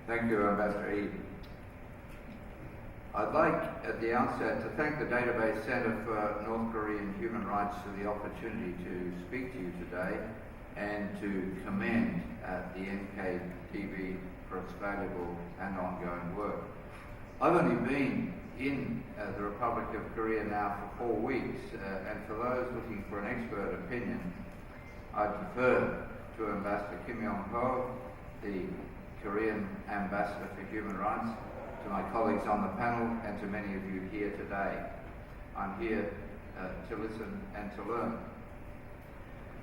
Thank you, Ambassador Eden. I'd like, at the outset, to thank the Database Centre for North Korean Human Rights for the opportunity to speak to you today and to commend the NKDB for its valuable and ongoing work. I've only been in the Republic of Korea now for 4 weeks, and for those looking for an expert opinion, I defer to Ambassador Kim Yong-ho, the Korean Ambassador for Human Rights, to my colleagues on the panel, and to many of you here today. I'm here to listen and to learn.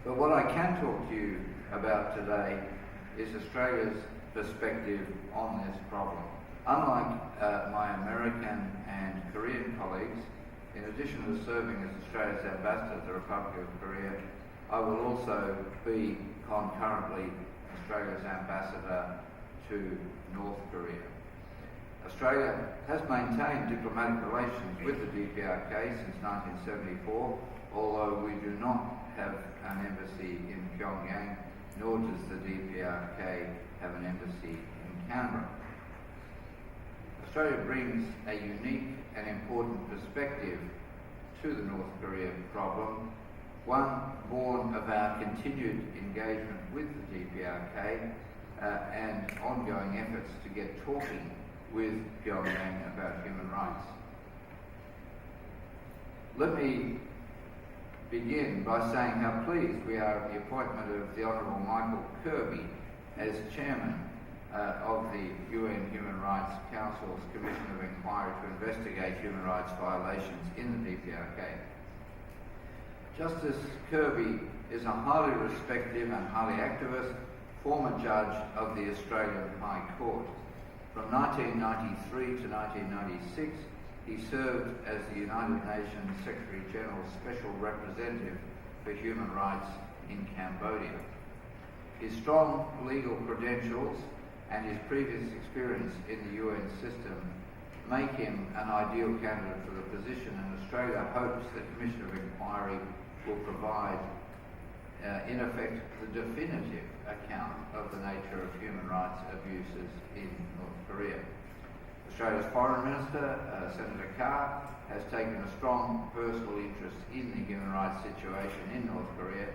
But what I can talk to you about today is Australia's perspective on this problem. Unlike my American and Korean colleagues, in addition to serving as Australia's ambassador to the Republic of Korea, I will also be concurrently Australia's ambassador to North Korea. Australia has maintained diplomatic relations with the DPRK since 1974, although we do not have an embassy in Pyongyang, nor does the DPRK have an embassy in Canberra. Australia brings a unique and important perspective to the North Korea problem, one born of our continued engagement with the DPRK and ongoing efforts to get talking with Pyongyang about human rights. Let me begin by saying how pleased we are at the appointment of the Honourable Michael Kirby as Chairman of the UN Human Rights Council's Commission of Inquiry to investigate human rights violations in the DPRK. Justice Kirby is a highly respected and highly activist former judge of the Australian High Court. From 1993 to 1996, he served as the United Nations Secretary General's Special Representative for Human Rights in Cambodia. His strong legal credentials and his previous experience in the UN system make him an ideal candidate for the position, and Australia hopes the Commission of Inquiry will provide, in effect, the definitive account of the nature of human rights abuses in North Korea. Australia's Foreign Minister, Senator Carr, has taken a strong personal interest in the human rights situation in North Korea,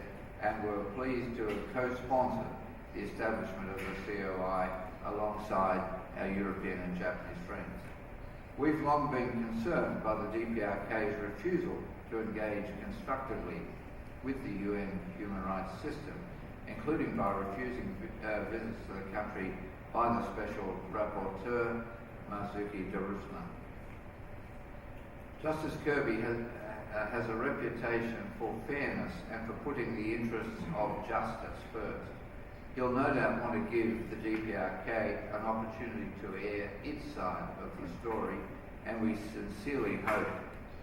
and we're pleased to have co-sponsored the establishment of the COI alongside our European and Japanese friends. We've long been concerned by the DPRK's refusal to engage constructively with the UN human rights system, including by refusing visits to the country by the Special Rapporteur, Marzuki Darusman. Justice Kirby has a reputation for fairness and for putting the interests of justice first. He'll no doubt want to give the DPRK an opportunity to air its side of the story, and we sincerely hope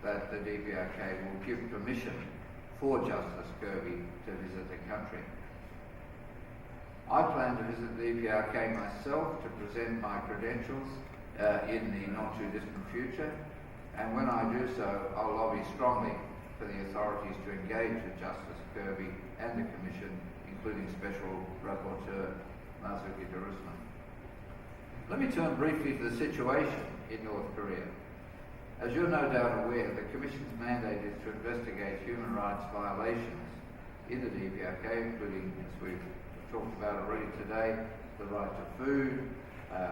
that the DPRK will give permission for Justice Kirby to visit the country. I plan to visit the DPRK myself to present my credentials in the not-too-distant future, and when I do so, I'll lobby strongly for the authorities to engage with Justice Kirby and the Commission, including Special Rapporteur Marzuki Darusman. Let me turn briefly to the situation in North Korea. As you're no doubt aware, the Commission's mandate is to investigate human rights violations in the DPRK, including, as we've talked about already today, the right to food,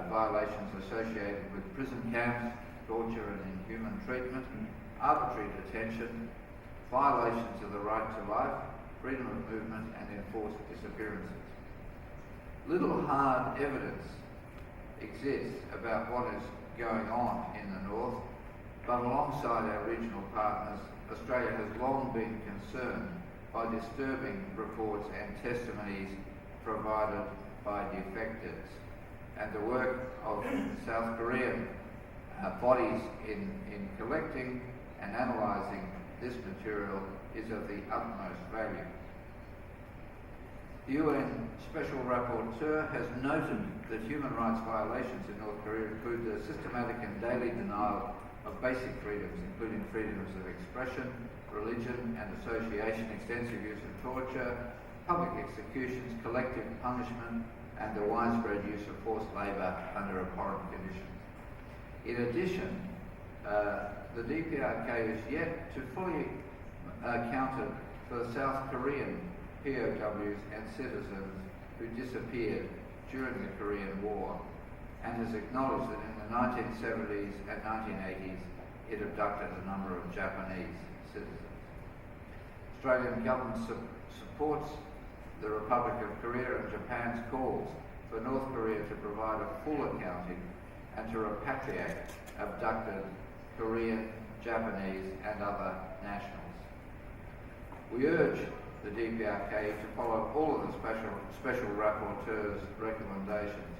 violations associated with prison camps, torture and inhuman treatment, arbitrary detention, violations of the right to life, freedom of movement and enforced disappearances. Little hard evidence exists about what is going on in the North, but alongside our regional partners, Australia has long been concerned by disturbing reports and testimonies provided by defectors. And the work of South Korean bodies in collecting and analysing this material is of the utmost value. The UN Special Rapporteur has noted that human rights violations in North Korea include the systematic and daily denial of basic freedoms, including freedoms of expression, religion and association, extensive use of torture, public executions, collective punishment, and the widespread use of forced labour under abhorrent conditions. In addition, the DPRK is yet to fully account for the South Korean POWs and citizens who disappeared during the Korean War, and has acknowledged that in the 1970s and 1980s it abducted a number of Japanese citizens. Australian government supports the Republic of Korea and Japan's calls for North Korea to provide a full accounting and to repatriate abducted Korean, Japanese and other nationals. We urge the DPRK to follow all of the special rapporteur's recommendations,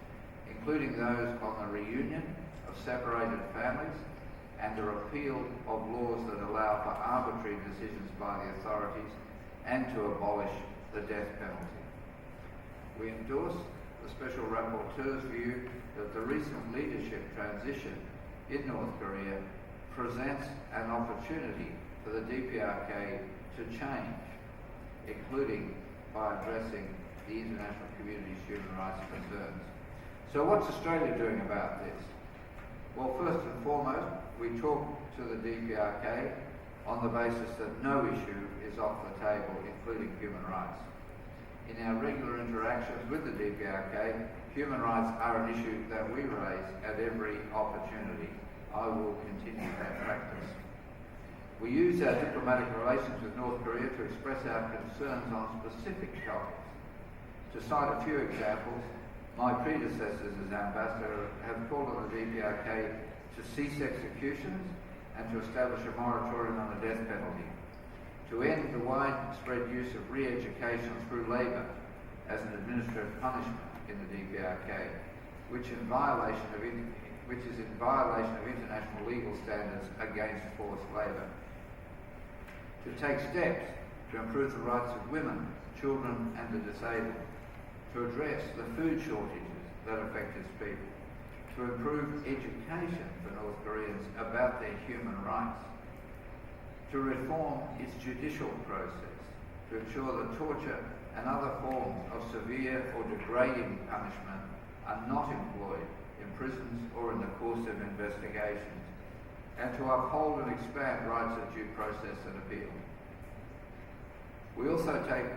including those on the reunion of separated families and the repeal of laws that allow for arbitrary decisions by the authorities and to abolish the death penalty. We endorse the Special Rapporteur's view that the recent leadership transition in North Korea presents an opportunity for the DPRK to change, including by addressing the international community's human rights concerns. So what's Australia doing about this? Well, first and foremost, we talk to the DPRK on the basis that no issue is off the table, including human rights. In our regular interactions with the DPRK, human rights are an issue that we raise at every opportunity. I will continue that practice. We use our diplomatic relations with North Korea to express our concerns on specific topics. To cite a few examples, my predecessors as ambassador have called on the DPRK to cease executions and to establish a moratorium on the death penalty, to end the widespread use of re-education through labour as an administrative punishment in the DPRK, which is in violation of international legal standards against forced labour, to take steps to improve the rights of women, children and the disabled, to address the food shortages that affect its people, to improve education for North Koreans about their human rights, to reform its judicial process, to ensure that torture and other forms of severe or degrading punishment are not employed in prisons or in the course of investigations, and to uphold and expand rights of due process and appeal. We also take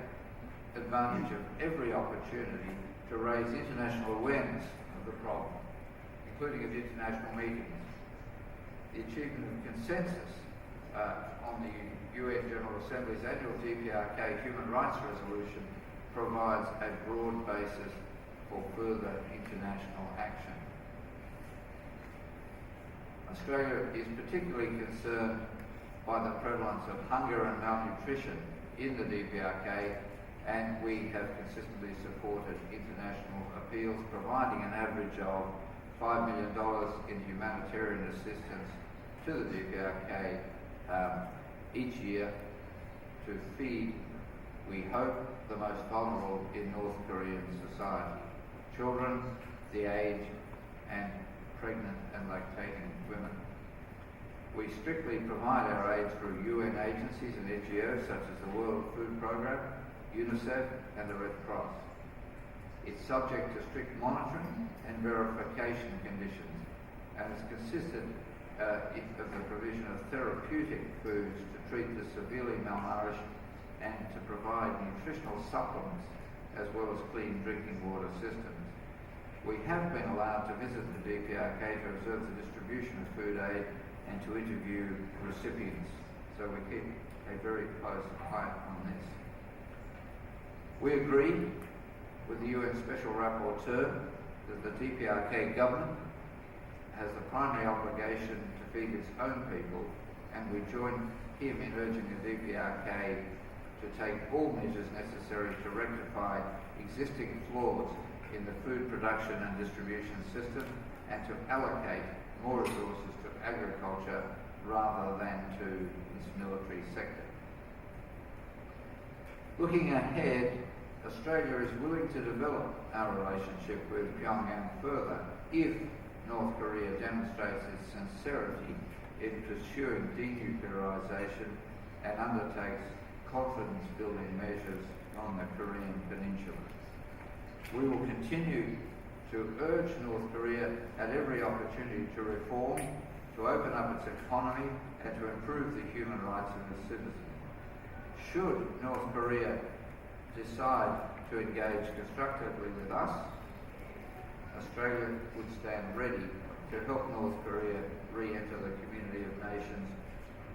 advantage of every opportunity to raise international awareness of the problem, including at international meetings. The achievement of consensus on the UN General Assembly's annual DPRK Human Rights Resolution provides a broad basis for further international action. Australia is particularly concerned by the prevalence of hunger and malnutrition in the DPRK, and we have consistently supported international appeals providing an average of $5 million in humanitarian assistance to the DPRK each year to feed, we hope, the most vulnerable in North Korean society: children, the aged, and pregnant and lactating women. We strictly provide our aid through UN agencies and NGOs such as the World Food Programme, UNICEF and the Red Cross. It's subject to strict monitoring and verification conditions and is consisted of the provision of therapeutic foods to treat the severely malnourished and to provide nutritional supplements as well as clean drinking water systems. We have been allowed to visit the DPRK to observe the distribution of food aid and to interview recipients, so we keep a very close eye on this. We agree with the UN Special Rapporteur that the DPRK government has the primary obligation to feed its own people, and we join him in urging the DPRK to take all measures necessary to rectify existing flaws in the food production and distribution system and to allocate more resources to agriculture rather than to its military sector. Looking ahead, Australia is willing to develop our relationship with Pyongyang further if North Korea demonstrates its sincerity in pursuing denuclearization and undertakes confidence-building measures on the Korean Peninsula. We will continue to urge North Korea at every opportunity to reform, to open up its economy, and to improve the human rights of its citizens. Should North Korea decide to engage constructively with us, Australia would stand ready to help North Korea re-enter the community of nations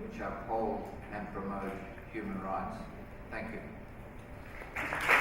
which uphold and promote human rights. Thank you.